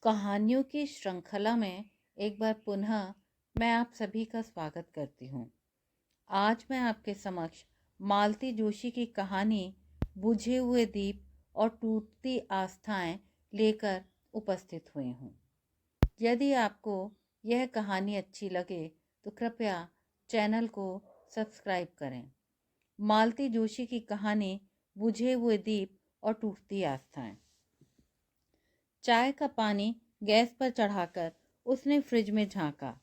कहानियों की श्रृंखला में एक बार पुनः मैं आप सभी का स्वागत करती हूँ। आज मैं आपके समक्ष मालती जोशी की कहानी बुझे हुए दीप और टूटती आस्थाएं लेकर उपस्थित हुई हूँ। यदि आपको यह कहानी अच्छी लगे तो कृपया चैनल को सब्सक्राइब करें। मालती जोशी की कहानी बुझे हुए दीप और टूटती आस्थाएं। चाय का पानी गैस पर चढ़ाकर उसने फ्रिज में झांका।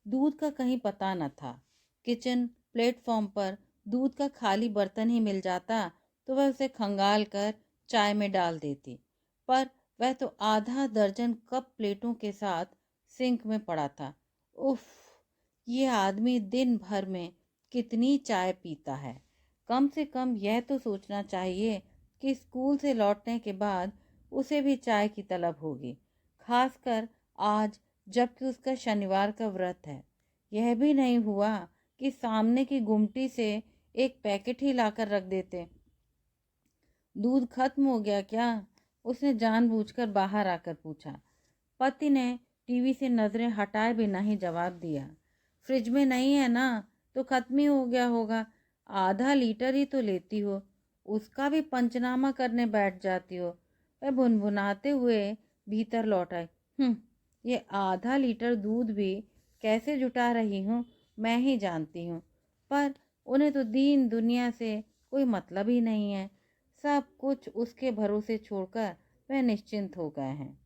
दूध का कहीं पता न था। किचन प्लेटफॉर्म पर दूध का खाली बर्तन ही मिल जाता तो वह उसे खंगाल कर चाय में डाल देती, पर वह तो आधा दर्जन कप प्लेटों के साथ सिंक में पड़ा था। उफ, ये आदमी दिन भर में कितनी चाय पीता है। कम से कम यह तो सोचना चाहिए कि स्कूल से लौटने के बाद उसे भी चाय की तलब होगी, खासकर आज जबकि उसका शनिवार का व्रत है। यह भी नहीं हुआ कि सामने की गुमटी से एक पैकेट ही लाकर रख देते। दूध खत्म हो गया क्या? उसने जानबूझकर बाहर आकर पूछा। पति ने टीवी से नजरें हटाए बिना ही जवाब दिया। फ्रिज में नहीं है ना, तो खत्म ही हो गया होगा। आधा लीटर ही तो लेती हो, उसका भी पंचनामा करने बैठ जाती हो। वह भुनभुनाते हुए भीतर लौट आई। ये आधा लीटर दूध भी कैसे जुटा रही हूँ मैं ही जानती हूँ, पर उन्हें तो दीन दुनिया से कोई मतलब ही नहीं है। सब कुछ उसके भरोसे छोड़कर वह निश्चिंत हो गए हैं।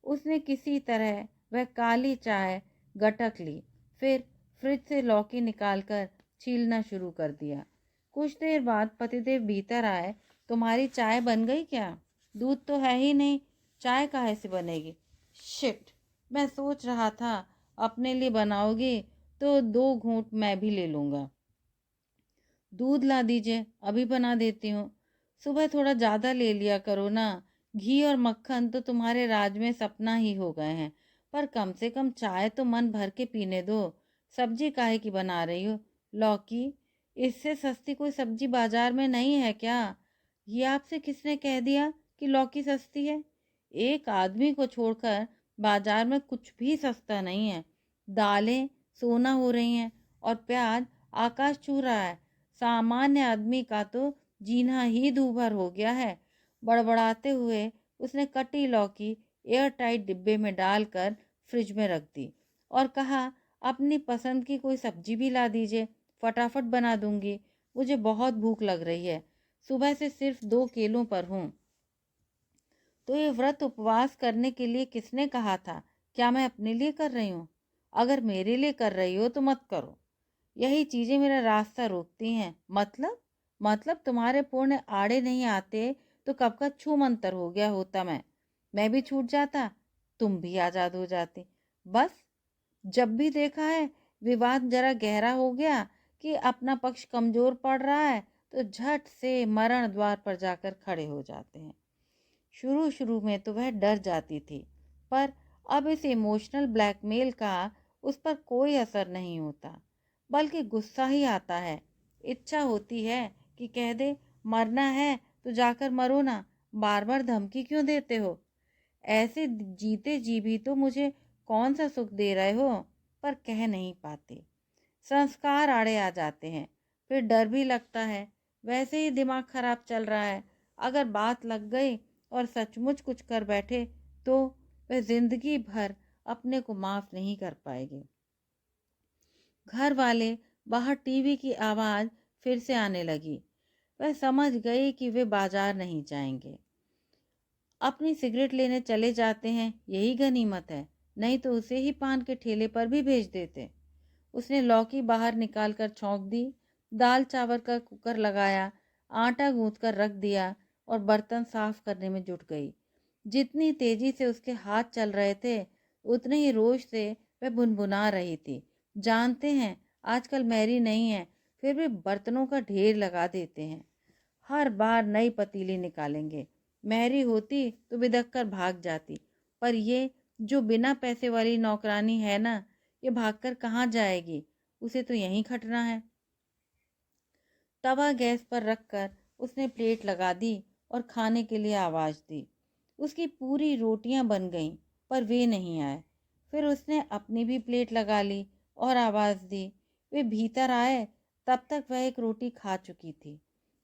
उसने किसी तरह वह काली चाय गटक ली, फिर फ्रिज से लौकी निकालकर छीलना शुरू कर दिया। कुछ देर बाद पतिदेव भीतर आए। तुम्हारी चाय बन गई क्या? दूध तो है ही नहीं, चाय काहे से बनेगी? शिट, मैं सोच रहा था अपने लिए बनाओगी तो 2 घूंट मैं भी ले लूँगा। दूध ला दीजिए, अभी बना देती हूँ। सुबह थोड़ा ज़्यादा ले लिया करो ना। घी और मक्खन तो तुम्हारे राज में सपना ही हो गए हैं, पर कम से कम चाय तो मन भर के पीने दो। सब्जी काहे की बना रही हो? लौकी? इससे सस्ती कोई सब्जी बाजार में नहीं है क्या? ये आपसे किसने कह दिया कि लौकी सस्ती है? एक आदमी को छोड़कर बाजार में कुछ भी सस्ता नहीं है। दालें सोना हो रही हैं और प्याज आकाश छू रहा है। सामान्य आदमी का तो जीना ही दूभर हो गया है। बड़बड़ाते हुए उसने कटी लौकी एयर टाइट डिब्बे में डालकर फ्रिज में रख दी और कहा, अपनी पसंद की कोई सब्जी भी ला दीजिए, फटाफट बना दूंगी। मुझे बहुत भूख लग रही है, सुबह से सिर्फ 2 केलों पर हूँ। तो ये व्रत उपवास करने के लिए किसने कहा था? क्या मैं अपने लिए कर रही हूँ? अगर मेरे लिए कर रही हो तो मत करो। यही चीजें मेरा रास्ता रोकती हैं। मतलब तुम्हारे पुण्य आड़े नहीं आते तो कब का छू मंतर हो गया होता। मैं भी छूट जाता, तुम भी आजाद हो जाते। बस, जब भी देखा है विवाद जरा गहरा हो गया कि अपना पक्ष कमजोर पड़ रहा है तो झट से मरण द्वार पर जाकर खड़े हो जाते हैं। शुरू शुरू में तो वह डर जाती थी, पर अब इस इमोशनल ब्लैकमेल का उस पर कोई असर नहीं होता, बल्कि गुस्सा ही आता है। इच्छा होती है कि कह दे, मरना है तो जाकर मरो ना, बार बार धमकी क्यों देते हो? ऐसे जीते जी भी तो मुझे कौन सा सुख दे रहे हो, पर कह नहीं पाते। संस्कार आड़े आ जाते हैं, फिर डर भी लगता है। वैसे ही दिमाग खराब चल रहा है, अगर बात लग गई और सचमुच कुछ कर बैठे तो वह जिंदगी भर अपने को माफ नहीं कर पाएगी। घर वाले बाहर टीवी की आवाज फिर से आने लगी। वह समझ गई कि वे बाजार नहीं जाएंगे, अपनी सिगरेट लेने चले जाते हैं, यही गनीमत है, नहीं तो उसे ही पान के ठेले पर भी भेज देते। उसने लौकी बाहर निकालकर छौंक दी, दाल चावल का कुकर लगाया, आटा गूंथ कर रख दिया और बर्तन साफ करने में जुट गई। जितनी तेजी से उसके हाथ चल रहे थे उतने ही रोश से वह भुनभुना रही थी। जानते हैं आजकल मैरी नहीं है, फिर भी बर्तनों का ढेर लगा देते हैं। हर बार नई पतीली निकालेंगे। मैरी होती तो बिदक कर भाग जाती, पर ये जो बिना पैसे वाली नौकरानी है ना, ये भागकर कहाँ जाएगी? उसे तो यहीं खटना है। तवा गैस पर रखकर उसने प्लेट लगा दी और खाने के लिए आवाज दी। उसकी पूरी रोटियां बन गईं पर वे नहीं आए। फिर उसने अपनी भी प्लेट लगा ली और आवाज़ दी। वे भीतर आए, तब तक वह एक रोटी खा चुकी थी।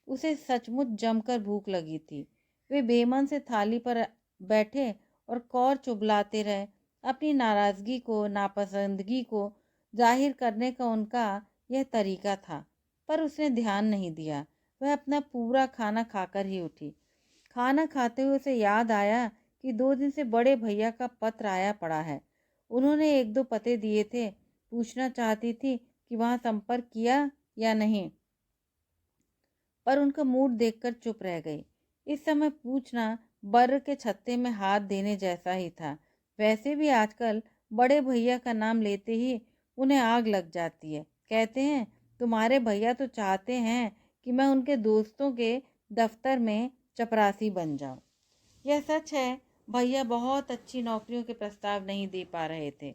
उसे सचमुच जमकर भूख लगी थी। वे बेमन से थाली पर बैठे और कौर चुगलाते रहे। अपनी नाराज़गी को, नापसंदगी को जाहिर करने का उनका यह तरीका था, पर उसने ध्यान नहीं दिया। वह अपना पूरा खाना खाकर ही उठी। खाना खाते हुए उसे याद आया कि 2 दिन से बड़े भैया का पत्र आया पड़ा है। उन्होंने 1-2 पते दिए थे। पूछना चाहती थी कि वहाँ संपर्क किया या नहीं, पर उनका मूड देखकर चुप रह गई। इस समय पूछना बर के छत्ते में हाथ देने जैसा ही था। वैसे भी आजकल बड़े भैया का नाम लेते ही उन्हें आग लग जाती है। कहते हैं, तुम्हारे भैया तो चाहते हैं कि मैं उनके दोस्तों के दफ्तर में चपरासी बन जाऊं। यह सच है, भैया बहुत अच्छी नौकरियों के प्रस्ताव नहीं दे पा रहे थे,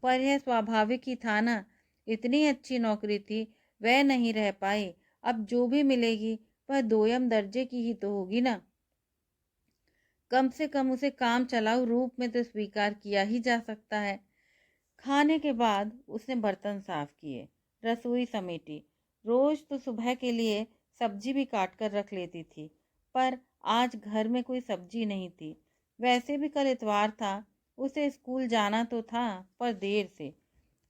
पर यह स्वाभाविक ही था ना। इतनी अच्छी नौकरी थी, वह नहीं रह पाई। अब जो भी मिलेगी वह दोयम दर्जे की ही तो होगी ना। कम से कम उसे काम चलाऊ रूप में तो स्वीकार किया ही जा सकता है। खाने के बाद उसने बर्तन साफ किए, रसोई समेटी। रोज तो सुबह के लिए सब्जी भी काट कर रख लेती थी, पर आज घर में कोई सब्जी नहीं थी। वैसे भी कल इतवार था, उसे स्कूल जाना तो था, पर देर से।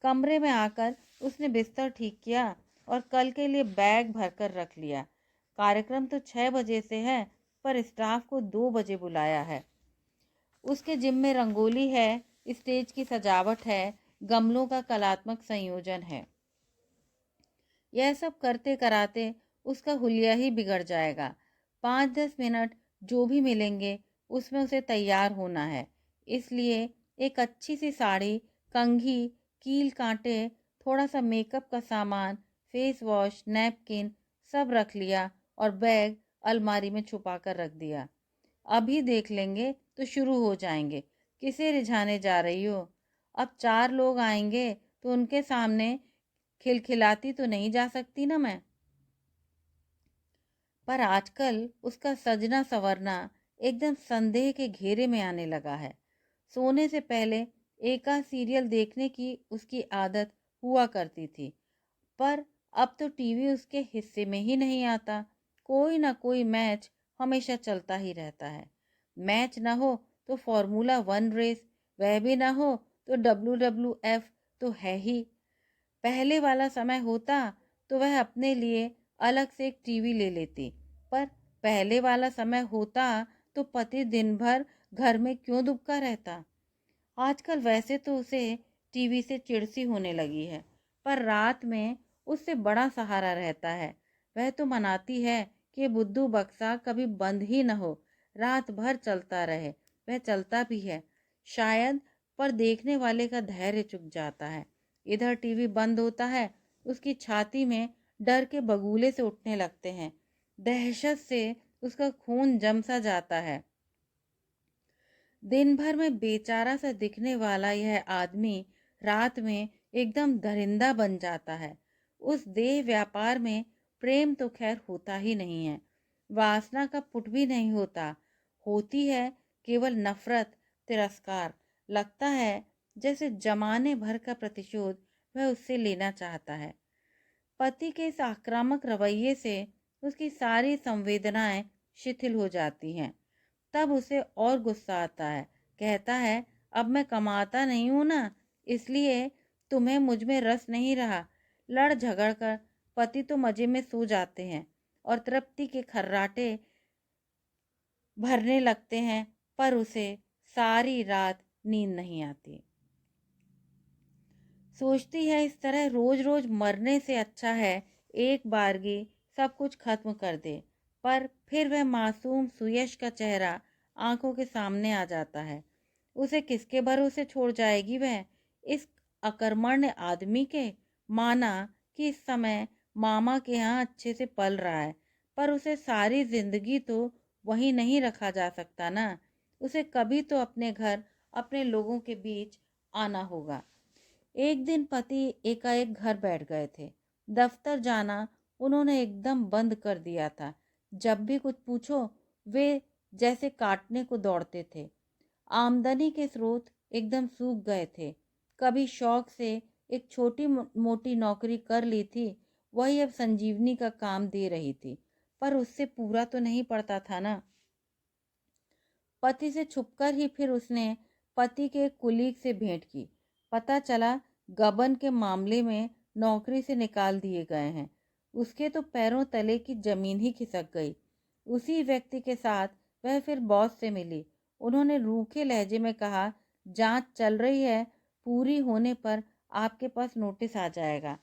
कमरे में आकर उसने बिस्तर ठीक किया और कल के लिए बैग भरकर रख लिया। कार्यक्रम तो 6 बजे से है, पर स्टाफ को 2 बजे बुलाया है। उसके जिम में रंगोली है, स्टेज की सजावट है, गमलों का कलात्मक संयोजन है। यह सब करते कराते उसका हुलिया ही बिगड़ जाएगा। 5-10 मिनट जो भी मिलेंगे उसमें उसे तैयार होना है। इसलिए एक अच्छी सी साड़ी, कंघी, कील कांटे, थोड़ा सा मेकअप का सामान, फेस वॉश, नैपकिन सब रख लिया और बैग अलमारी में छुपा कर रख दिया। अभी देख लेंगे तो शुरू हो जाएंगे। किसे रिझाने जा रही हो? अब 4 लोग आएंगे तो उनके सामने खिलखिलाती तो नहीं जा सकती ना मैं। पर आजकल उसका सजना संवरना एकदम संदेह के घेरे में आने लगा है। सोने से पहले एका सीरियल देखने की उसकी आदत हुआ करती थी, पर अब तो टीवी उसके हिस्से में ही नहीं आता। कोई ना कोई मैच हमेशा चलता ही रहता है। मैच ना हो तो फॉर्मूला 1 रेस, वह भी ना हो तो WWF तो है ही। पहले वाला समय होता तो वह अपने लिए अलग से एक टीवी ले लेती, पर पहले वाला समय होता तो पति दिन भर घर में क्यों दुबका रहता। आजकल वैसे तो उसे टीवी से चिढ़ सी होने लगी है, पर रात में उससे बड़ा सहारा रहता है। वह तो मनाती है कि बुद्धू बक्सा कभी बंद ही न हो, रात भर चलता रहे। वह चलता भी है शायद, पर देखने वाले का धैर्य चुक जाता है। इधर टीवी बंद होता है, उसकी छाती में डर के बगुले से उठने लगते हैं। दहशत से उसका खून जम सा जाता है। दिन भर में बेचारा सा दिखने वाला यह आदमी रात में एकदम दरिंदा बन जाता है। उस देह व्यापार में प्रेम तो खैर होता ही नहीं है, वासना का पुट भी नहीं होता। होती है केवल नफरत, तिरस्कार। लगता है जैसे जमाने भर का प्रतिशोध वह उससे लेना चाहता है। पति के इस आक्रामक रवैये से उसकी सारी संवेदनाएं शिथिल हो जाती हैं। तब उसे और गुस्सा आता है। कहता है, अब मैं कमाता नहीं हूं ना, इसलिए तुम्हें मुझ में रस नहीं रहा। लड़ झगड़ कर पति तो मजे में सो जाते हैं और तृप्ति के खर्राटे भरने लगते हैं, पर उसे सारी रात नींद नहीं आती। सोचती है इस तरह रोज रोज मरने से अच्छा है एक बारगी सब कुछ खत्म कर दे। पर फिर वह मासूम सुयश का चेहरा आंखों के सामने आ जाता है। उसे किसके भरोसे छोड़ जाएगी वह, इस अकर्मण्य आदमी के। माना कि इस समय मामा के यहाँ अच्छे से पल रहा है, पर उसे सारी जिंदगी तो वहीं नहीं रखा जा सकता ना। उसे कभी तो अपने घर, अपने लोगों के बीच आना होगा। एक दिन पति एकाएक घर बैठ गए थे। दफ्तर जाना उन्होंने एकदम बंद कर दिया था। जब भी कुछ पूछो वे जैसे काटने को दौड़ते थे। आमदनी के स्रोत एकदम सूख गए थे। कभी शौक से एक छोटी मोटी नौकरी कर ली थी, वही अब संजीवनी का काम दे रही थी, पर उससे पूरा तो नहीं पड़ता था ना। पति से छुपकर ही फिर उसने पति के एक कुलीग से भेंट की। पता चला गबन के मामले में नौकरी से निकाल दिए गए हैं। उसके तो पैरों तले की जमीन ही खिसक गई। उसी व्यक्ति के साथ वह फिर बॉस से मिली। उन्होंने रूखे लहजे में कहा, जांच चल रही है, पूरी होने पर आपके पास नोटिस आ जाएगा।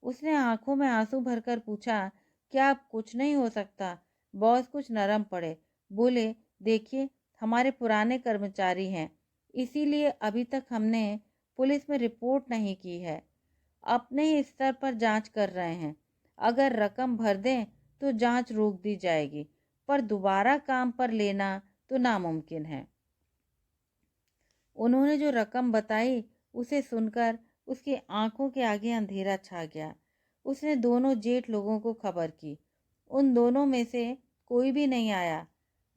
उसने आंखों में आंसू भरकर पूछा, क्या अब कुछ नहीं हो सकता? बॉस कुछ नरम पड़े, बोले, देखिए, हमारे पुराने कर्मचारी हैं, इसीलिए अभी तक हमने पुलिस में रिपोर्ट नहीं की है। अपने ही स्तर पर जांच कर रहे हैं। अगर रकम भर दें तो जांच रोक दी जाएगी, पर दोबारा काम पर लेना तो नामुमकिन है। उन्होंने जो रकम बताई उसे सुनकर उसकी आंखों के आगे अंधेरा छा गया। उसने दोनों जेठ लोगों को खबर की। उन दोनों में से कोई भी नहीं आया,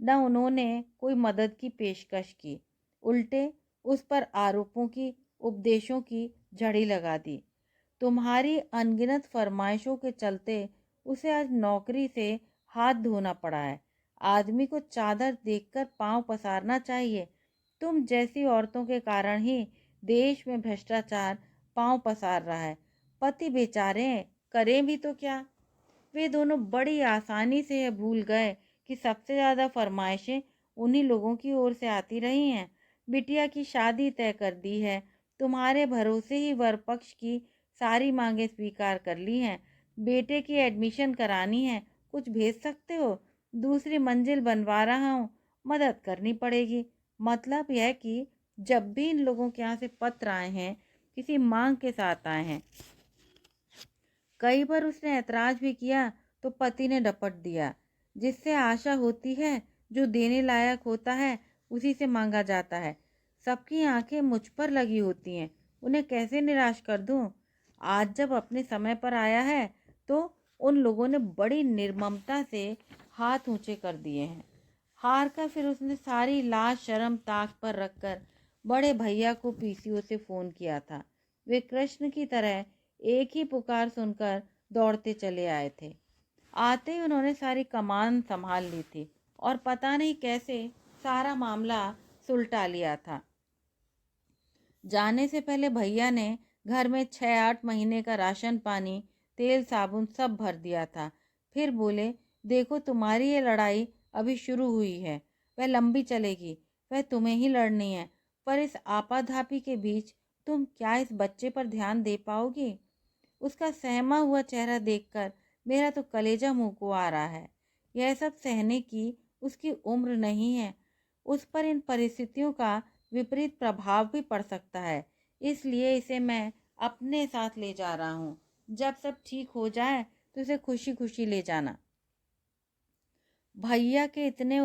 न उन्होंने कोई मदद की पेशकश की। उल्टे उस पर आरोपों की, उपदेशों की झड़ी लगा दी। तुम्हारी अनगिनत फरमाइशों के चलते उसे आज नौकरी से हाथ धोना पड़ा है। आदमी को चादर देखकर पांव पसारना चाहिए। तुम जैसी औरतों के कारण ही देश में भ्रष्टाचार पांव पसार रहा है। पति बेचारे करें भी तो क्या? वे दोनों बड़ी आसानी से यह भूल गए कि सबसे ज़्यादा फरमाइशें उन्हीं लोगों की ओर से आती रही हैं। बिटिया की शादी तय कर दी है, तुम्हारे भरोसे ही वर पक्ष की सारी मांगें स्वीकार कर ली हैं। बेटे की एडमिशन करानी है, कुछ भेज सकते हो? दूसरी मंजिल बनवा रहा हूँ, मदद करनी पड़ेगी। मतलब यह कि जब भी इन लोगों के यहाँ से पत्र आए हैं, किसी मांग के साथ आए हैं। कई बार उसने ऐतराज भी किया तो पति ने डपट दिया। जिससे आशा होती है, जो देने लायक होता है, उसी से मांगा जाता है। सबकी आंखें मुझ पर लगी होती हैं, उन्हें कैसे निराश कर दूं? आज जब अपने समय पर आया है तो उन लोगों ने बड़ी निर्ममता से हाथ ऊंचे कर दिए हैं। हार कर फिर उसने सारी लाज शर्म ताक पर रखकर बड़े भैया को पीसीओ से फ़ोन किया था। वे कृष्ण की तरह एक ही पुकार सुनकर दौड़ते चले आए थे। आते ही उन्होंने सारी कमान संभाल ली थी और पता नहीं कैसे सारा मामला सुलटा लिया था। जाने से पहले भैया ने घर में 6-8 महीने का राशन पानी, तेल साबुन सब भर दिया था। फिर बोले, देखो, तुम्हारी ये लड़ाई अभी शुरू हुई है, वह लंबी चलेगी, वह तुम्हें ही लड़नी है। पर इस आपाधापी के बीच तुम क्या इस बच्चे पर ध्यान दे पाओगी? उसका सहमा हुआ चेहरा देखकर मेरा तो कलेजा मुंह को आ रहा है। यह सब सहने की उसकी उम्र नहीं है। उस पर इन परिस्थितियों का विपरीत प्रभाव भी पड़ सकता है। इसलिए इसे मैं अपने साथ ले जा रहा हूँ। जब सब ठीक हो जाए तो इसे खुशी खुशी ले जाना। भैया के इतने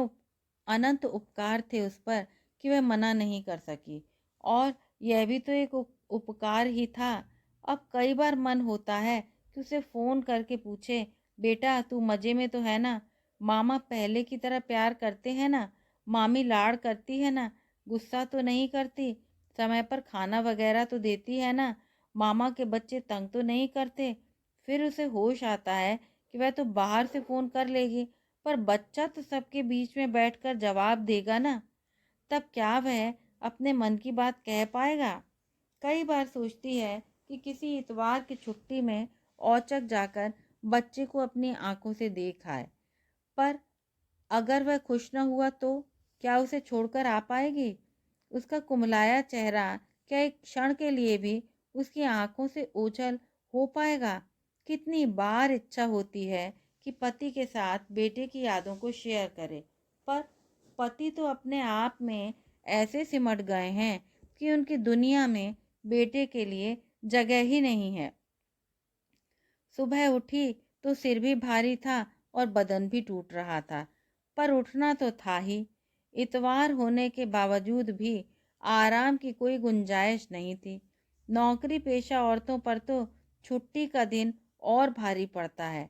अनंत उपकार थे उस पर कि वह मना नहीं कर सकी। और यह भी तो एक उपकार ही था। अब कई बार मन होता है कि उसे फ़ोन करके पूछे, बेटा तू मज़े में तो है ना? मामा पहले की तरह प्यार करते हैं ना? मामी लाड़ करती है ना? गुस्सा तो नहीं करती? समय पर खाना वगैरह तो देती है ना? मामा के बच्चे तंग तो नहीं करते? फिर उसे होश आता है कि वह तो बाहर से फ़ोन कर लेगी, पर बच्चा तो सबके बीच में बैठकर जवाब देगा ना। तब क्या वह अपने मन की बात कह पाएगा? कई बार सोचती है कि किसी इतवार की छुट्टी में औचक जाकर बच्चे को अपनी आंखों से देख आए। पर अगर वह खुश न हुआ तो क्या उसे छोड़कर आ पाएगी? उसका कुमलाया चेहरा क्या एक क्षण के लिए भी उसकी आंखों से ओझल हो पाएगा? कितनी बार इच्छा होती है कि पति के साथ बेटे की यादों को शेयर करे, पर पति तो अपने आप में ऐसे सिमट गए हैं कि उनकी दुनिया में बेटे के लिए जगह ही नहीं है। सुबह उठी तो सिर भी भारी था और बदन भी टूट रहा था, पर उठना तो था ही। इतवार होने के बावजूद भी आराम की कोई गुंजाइश नहीं थी। नौकरी पेशा औरतों पर तो छुट्टी का दिन और भारी पड़ता है।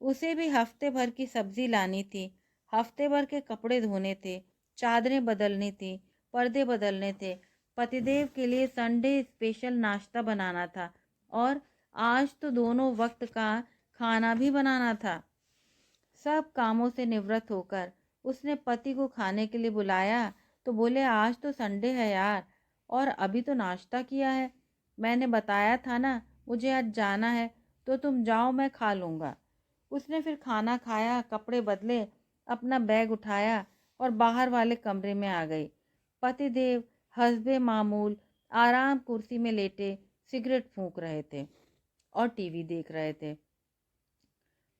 उसे भी हफ्ते भर की सब्जी लानी थी, हफ्ते भर के कपड़े धोने थे, चादरें बदलनी थी, पर्दे बदलने थे, पतिदेव के लिए संडे स्पेशल नाश्ता बनाना था और आज तो दोनों वक्त का खाना भी बनाना था। सब कामों से निवृत्त होकर उसने पति को खाने के लिए बुलाया तो बोले, आज तो संडे है यार, और अभी तो नाश्ता किया है। मैंने बताया था ना मुझे आज जाना है, तो तुम जाओ, मैं खा लूँगा। उसने फिर खाना खाया, कपड़े बदले, अपना बैग उठाया और बाहर वाले कमरे में आ गई। पतिदेव हस्बे मामूल आराम कुर्सी में लेटे सिगरेट फूंक रहे थे और टीवी देख रहे थे।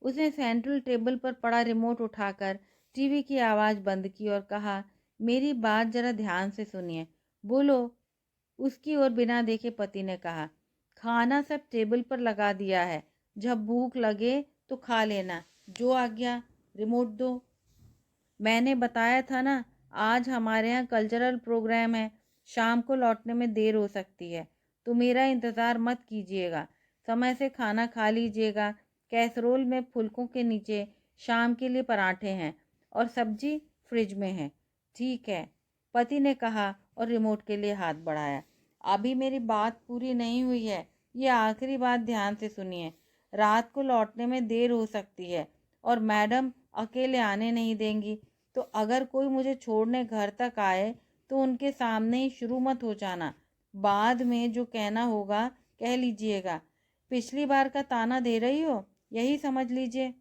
उसने सेंट्रल टेबल पर पड़ा रिमोट उठाकर टीवी की आवाज़ बंद की और कहा, मेरी बात जरा ध्यान से सुनिए। बोलो। उसकी ओर बिना देखे पति ने कहा, खाना सब टेबल पर लगा दिया है, जब भूख लगे तो खा लेना। जो आज्ञा। रिमोट दो। मैंने बताया था ना, आज हमारे यहाँ कल्चरल प्रोग्राम है, शाम को लौटने में देर हो सकती है, तो मेरा इंतज़ार मत कीजिएगा, समय से खाना खा लीजिएगा। कैसरोल में फुलकों के नीचे शाम के लिए पराठे हैं और सब्जी फ्रिज में है। ठीक है, पति ने कहा और रिमोट के लिए हाथ बढ़ाया। अभी मेरी बात पूरी नहीं हुई है, ये आखिरी बात ध्यान से सुनिए। रात को लौटने में देर हो सकती है और मैडम अकेले आने नहीं देंगी, तो अगर कोई मुझे छोड़ने घर तक आए तो उनके सामने ही शुरू मत हो जाना। बाद में जो कहना होगा कह लीजिएगा। पिछली बार का ताना दे रही हो, यही समझ लीजिए।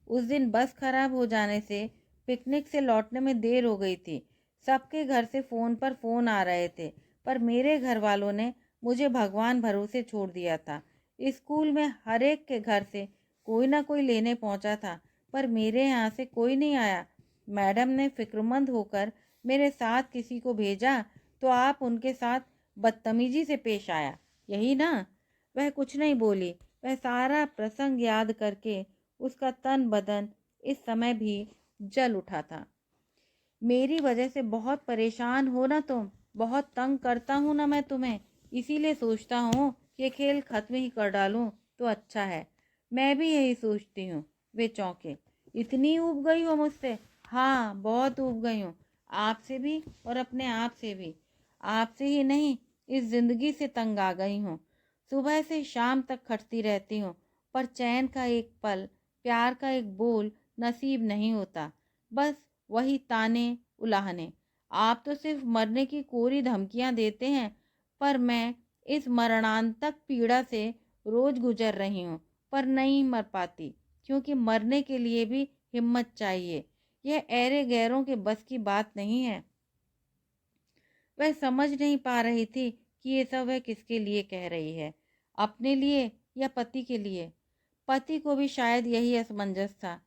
उस दिन बस खराब हो जाने से पिकनिक से लौटने में देर हो गई थी। सबके घर से फ़ोन पर फ़ोन आ रहे थे, पर मेरे घर वालों ने मुझे भगवान भरोसे छोड़ दिया था। स्कूल में हर एक के घर से कोई ना कोई लेने पहुंचा था, पर मेरे यहाँ से कोई नहीं आया। मैडम ने फिक्रमंद होकर मेरे साथ किसी को भेजा, तो आप उनके साथ बदतमीजी से पेश आया, यही ना? वह कुछ नहीं बोली। वह सारा प्रसंग याद करके उसका तन बदन इस समय भी जल उठा था। मेरी वजह से बहुत परेशान हो ना तुम, बहुत तंग करता हूँ ना मैं तुम्हें, इसीलिए सोचता हूँ कि खेल खत्म ही कर डालूं तो अच्छा है। मैं भी यही सोचती हूँ। वे चौंके। इतनी ऊब गई हो मुझसे? हाँ, बहुत ऊब गई हूँ, आपसे भी और अपने आप से भी। आपसे ही नहीं, इस जिंदगी से तंग आ गई हूँ। सुबह से शाम तक खटती रहती हूँ, पर चैन का एक पल, प्यार का एक बोल नसीब नहीं होता। बस वही ताने उलाहने। आप तो सिर्फ मरने की कोरी धमकियां देते हैं, पर मैं इस मरणांतक पीड़ा से रोज गुजर रही हूँ, पर नहीं मर पाती, क्योंकि मरने के लिए भी हिम्मत चाहिए। यह ऐरे गैरों के बस की बात नहीं है। वह समझ नहीं पा रही थी कि ये सब वह किसके लिए कह रही है, अपने लिए या पति के लिए। पति को भी शायद यही असमंजस था।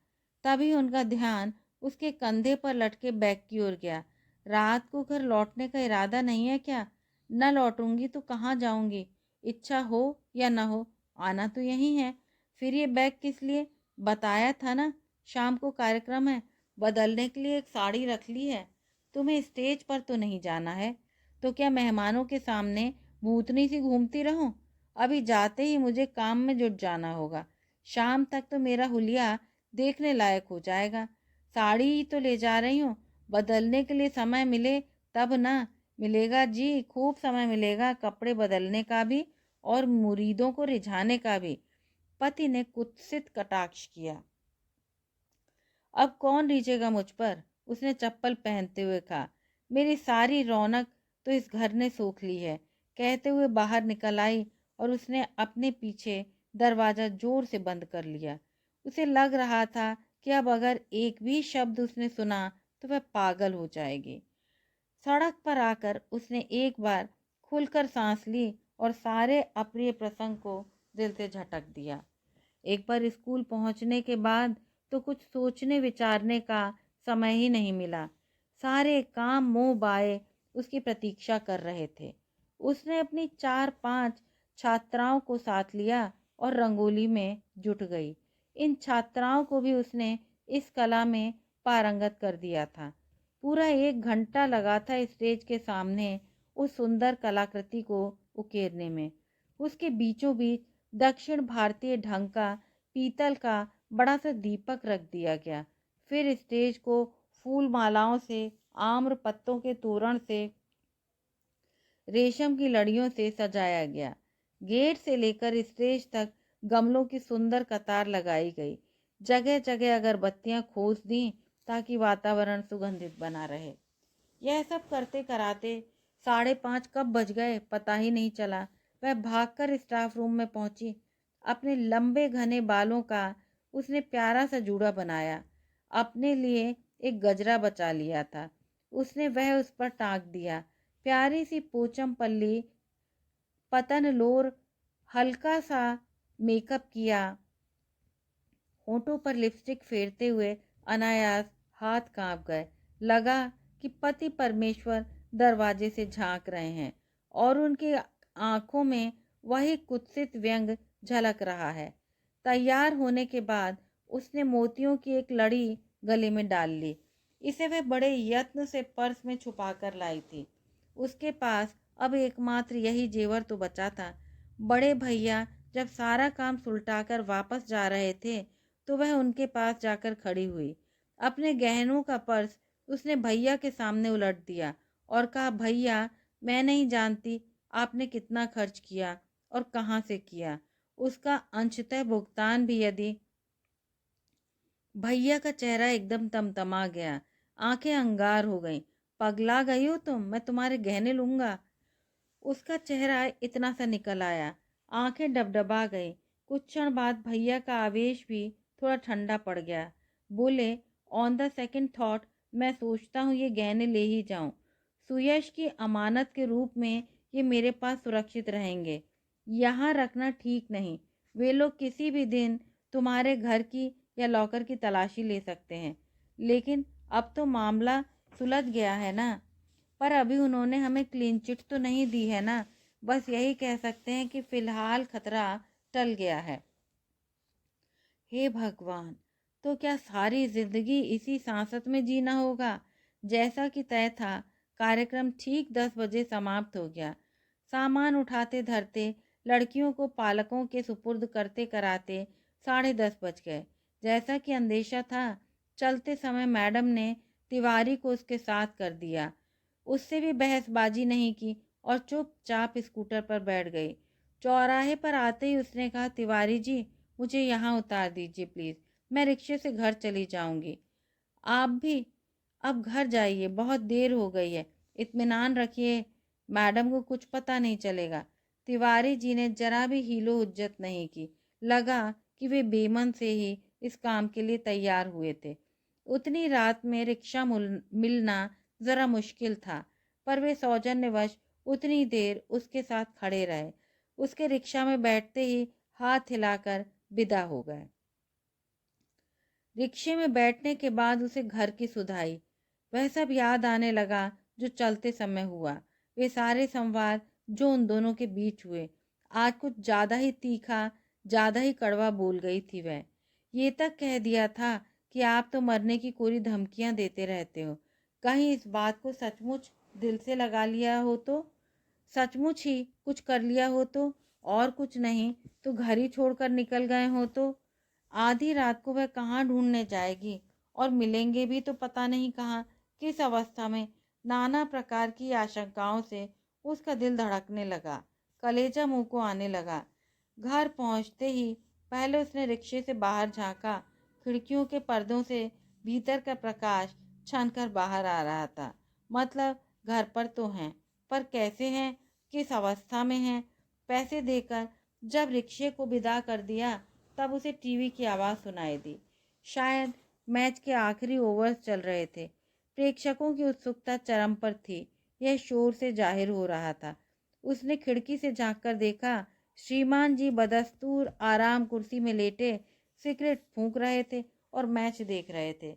तभी उनका ध्यान उसके कंधे पर लटके बैग की ओर गया। रात को घर लौटने का इरादा नहीं है क्या? न लौटूंगी तो कहाँ जाऊंगी? इच्छा हो या न हो, आना तो यही है। फिर ये बैग किस लिए? बताया था ना, शाम को कार्यक्रम है, बदलने के लिए एक साड़ी रख ली है। तुम्हें स्टेज पर तो नहीं जाना है, तो क्या मेहमानों के सामने भूतनी सी घूमती रहूं? अभी जाते ही मुझे काम में जुट जाना होगा। शाम तक तो मेरा हुलिया देखने लायक हो जाएगा। साड़ी ही तो ले जा रही हूँ, बदलने के लिए समय मिले तब ना। मिलेगा जी, खूब समय मिलेगा कपड़े बदलने का भी और मुरीदों को रिझाने का भी। पति ने कुत्सित कटाक्ष किया। अब कौन रीझेगा मुझ पर? उसने चप्पल पहनते हुए कहा। मेरी सारी रौनक तो इस घर ने सोख ली है, कहते हुए बाहर निकल आई और उसने अपने पीछे दरवाजा जोर से बंद कर लिया। उसे लग रहा था कि अब अगर एक भी शब्द उसने सुना तो वह पागल हो जाएगी। सड़क पर आकर उसने एक बार खुलकर सांस ली और सारे अप्रिय प्रसंग को दिल से झटक दिया। एक बार स्कूल पहुंचने के बाद तो कुछ सोचने विचारने का समय ही नहीं मिला। सारे काम मुंह बाए उसकी प्रतीक्षा कर रहे थे। उसने अपनी 4-5 छात्राओं को साथ लिया और रंगोली में जुट गई। इन छात्राओं को भी उसने इस कला में पारंगत कर दिया था। पूरा 1 घंटा लगा था स्टेज के सामने उस सुंदर कलाकृति को उकेरने में। उसके बीचों बीच दक्षिण भारतीय ढंग का पीतल का बड़ा सा दीपक रख दिया गया। फिर स्टेज को फूल मालाओं से आम्र पत्तों के तोरण से, रेशम की लड़ियों से सजाया गया। गेट से लेकर स्टेज तक गमलों की सुंदर कतार लगाई गई। जगह जगह अगरबत्तियां खोस दी ताकि वातावरण सुगंधित बना रहे। यह सब करते कराते 5:30 कब बज गए पता ही नहीं चला। वह भागकर स्टाफ रूम में पहुंची। अपने लंबे घने बालों का उसने प्यारा सा जूड़ा बनाया। अपने लिए एक गजरा बचा लिया था, उसने वह उस पर टांग दिया। प्यारी सी पोचम पल्ली, पतन लोर, हल्का सा मेकअप किया। होठों पर लिपस्टिक फेरते हुए अनायास हाथ कांप गए। लगा कि पति परमेश्वर दरवाजे से झांक रहे हैं और उनकी आंखों में वही कुत्सित व्यंग झलक रहा है। तैयार होने के बाद उसने मोतियों की एक लड़ी गले में डाल ली। इसे वह बड़े यत्न से पर्स में छुपा कर लाई थी। उसके पास अब एकमात्र यही जेवर तो बचा था। बड़े भैया जब सारा काम सुलटाकर वापस जा रहे थे तो वह उनके पास जाकर खड़ी हुई। अपने गहनों का पर्स उसने भैया के सामने उलट दिया और कहा, भैया मैं नहीं जानती आपने कितना खर्च किया और कहाँ से किया। उसका अंशतः भुगतान भी यदि। भैया का चेहरा एकदम तमतमा गया, आंखें अंगार हो गईं। पगला गई हो तुम, मैं तुम्हारे गहने लूंगा। उसका चेहरा इतना सा निकल आया, आंखें डबडबा गई। कुछ क्षण बाद भैया का आवेश भी थोड़ा ठंडा पड़ गया। बोले, ऑन द सेकंड थॉट मैं सोचता हूँ ये गहने ले ही जाऊं। सुयश की अमानत के रूप में ये मेरे पास सुरक्षित रहेंगे। यहाँ रखना ठीक नहीं। वे लोग किसी भी दिन तुम्हारे घर की या लॉकर की तलाशी ले सकते हैं। लेकिन अब तो मामला सुलझ गया है ना। पर अभी उन्होंने हमें क्लीन चिट तो नहीं दी है ना। बस यही कह सकते हैं कि फिलहाल खतरा टल गया है। हे भगवान, तो क्या सारी जिंदगी इसी सांसत में जीना होगा। जैसा कि तय था, कार्यक्रम ठीक 10 बजे समाप्त हो गया। सामान उठाते धरते, लड़कियों को पालकों के सुपुर्द करते कराते 10:30 बज गए। जैसा कि अंदेशा था, चलते समय मैडम ने तिवारी को उसके साथ कर दिया। उससे भी बहसबाजी नहीं की और चुपचाप स्कूटर पर बैठ गई। चौराहे पर आते ही उसने कहा, तिवारी जी मुझे यहाँ उतार दीजिए प्लीज़, मैं रिक्शे से घर चली जाऊंगी। आप भी अब घर जाइए, बहुत देर हो गई है। इत्मीनान रखिए, मैडम को कुछ पता नहीं चलेगा। तिवारी जी ने जरा भी हीलो हुज्जत नहीं की। लगा कि वे बेमन से ही इस काम के लिए तैयार हुए थे। उतनी रात में रिक्शा मिलना ज़रा मुश्किल था, पर वे सौजन्यवश उतनी देर उसके साथ खड़े रहे। उसके रिक्शा में बैठते ही हाथ हिलाकर विदा हो गए। रिक्शे में बैठने के बाद उसे घर की सुधाई, वह सब याद आने लगा जो चलते समय हुआ। वे सारे संवाद जो उन दोनों के बीच हुए। आज कुछ ज़्यादा ही तीखा, ज़्यादा ही कड़वा बोल गई थी वह। ये तक कह दिया था कि आप तो मरने की कोरी धमकियां देते रहते हो। कहीं इस बात को सचमुच दिल से लगा लिया हो तो, सचमुच ही कुछ कर लिया हो तो, और कुछ नहीं तो घर ही छोड़कर निकल गए हो तो। आधी रात को वह कहाँ ढूंढने जाएगी और मिलेंगे भी तो पता नहीं कहाँ, किस अवस्था में। नाना प्रकार की आशंकाओं से उसका दिल धड़कने लगा, कलेजा मुंह को आने लगा। घर पहुंचते ही पहले उसने रिक्शे से बाहर झांका। खिड़कियों के पर्दों से भीतर का प्रकाश छनकर बाहर आ रहा था। मतलब घर पर तो हैं, पर कैसे हैं, किस अवस्था में हैं। पैसे देकर जब रिक्शे को विदा कर दिया तब उसे टीवी की आवाज़ सुनाई दी। शायद मैच के आखिरी ओवर्स चल रहे थे। प्रेक्षकों की उत्सुकता चरम पर थी। यह शोर से जाहिर हो रहा था। उसने खिड़की से झांककर देखा, श्रीमान जी बदस्तूर आराम कुर्सी में लेटे सिगरेट फूंक रहे थे और मैच देख रहे थे।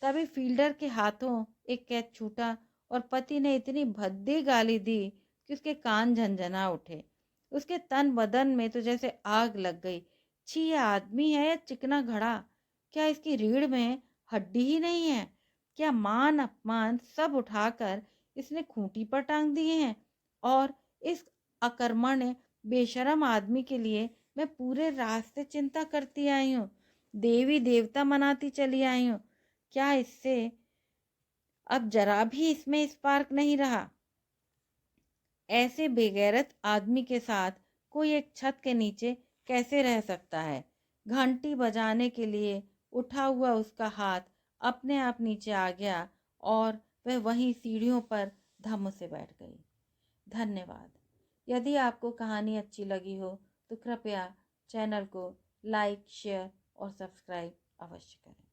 तभी फील्डर के हाथों एक कैच छूटा और पति ने इतनी भद्दी गाली दी कि उसके कान झनझना उठे। उसके तन बदन में तो जैसे आग लग गई। छी, ये आदमी है या चिकना घड़ा। क्या इसकी रीढ़ में हड्डी ही नहीं है। क्या मान अपमान सब उठाकर इसने खूंटी पर टांग दिए हैं। और इस अकर्मण्य बेशरम आदमी के लिए मैं पूरे रास्ते चिंता करती आई हूँ, देवी देवता मनाती चली आई हूँ। क्या इससे अब जरा भी इसमें स्पार्क नहीं रहा। ऐसे बेगैरत आदमी के साथ कोई एक छत के नीचे कैसे रह सकता है? घंटी बजाने के लिए उठा हुआ उसका हाथ अपने आप नीचे आ गया और वह वहीं सीढ़ियों पर धम्म से बैठ गई। धन्यवाद। यदि आपको कहानी अच्छी लगी हो तो कृपया चैनल को लाइक, शेयर और सब्सक्राइब अवश्य करें।